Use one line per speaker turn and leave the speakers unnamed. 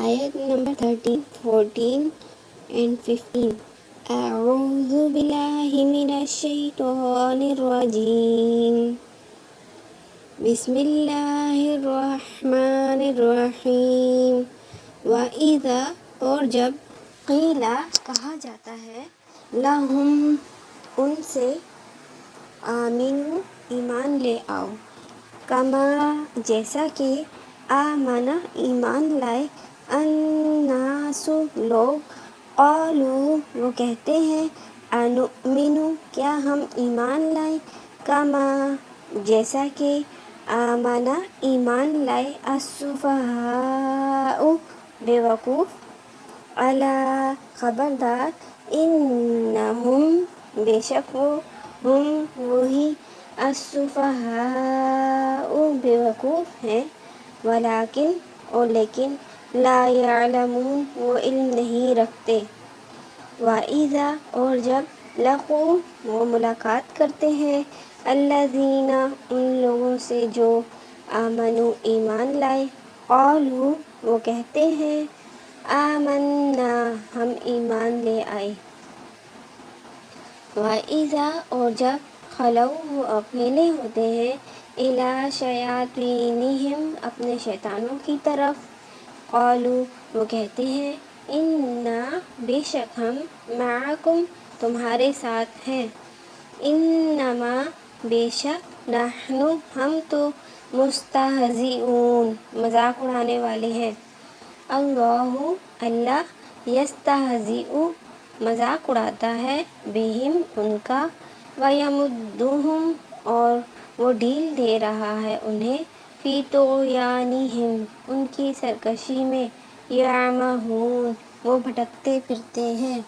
آیت number 13, 14 and 15. اعوذ باللہ من الشیطان الرجیم. بسم اللہ الرحمن الرحیم. وَإِذَا اور جب قیلا کہا جاتا ہے لہم ان سے آمنو ایمان لے آؤ کما جیسا کہ آمنا ایمان لائے الناس لوگ قالوا وہ کہتے ہیں انؤمنو کیا ہم ایمان لائیں کما جیسا کہ آمنا ایمان لائے السفہاء بے وقوف الا خبردار انہم بے شک وہ ہم وہی السفہاء بے وقوف ہیں ولیکن اور لیکن لا یعلمون وہ علم نہیں رکھتے. وَإِذَا اور جب لقوا وہ ملاقات کرتے ہیں الذین ان لوگوں سے جو آمنوا ایمان لائے قالوا وہ کہتے ہیں آمنا ہم ایمان لے آئے. وَإِذَا اور جب خلوا وہ اکیلے ہوتے ہیں اِلیٰ شیاطینہم اپنے شیطانوں کی طرف قالوا وہ کہتے ہیں انا بے شک ہم معکم تمہارے ساتھ ہیں انما بے شک نحن ہم تو مستہزئون مذاق اڑانے والے ہیں. اللہ یستہزئ مذاق اڑاتا ہے بہم ان کا ویمدہم اور وہ ڈھیل دے رہا ہے انہیں فی طغیانہم ان کی سرکشی میں یعمہون وہ بھٹکتے پھرتے ہیں.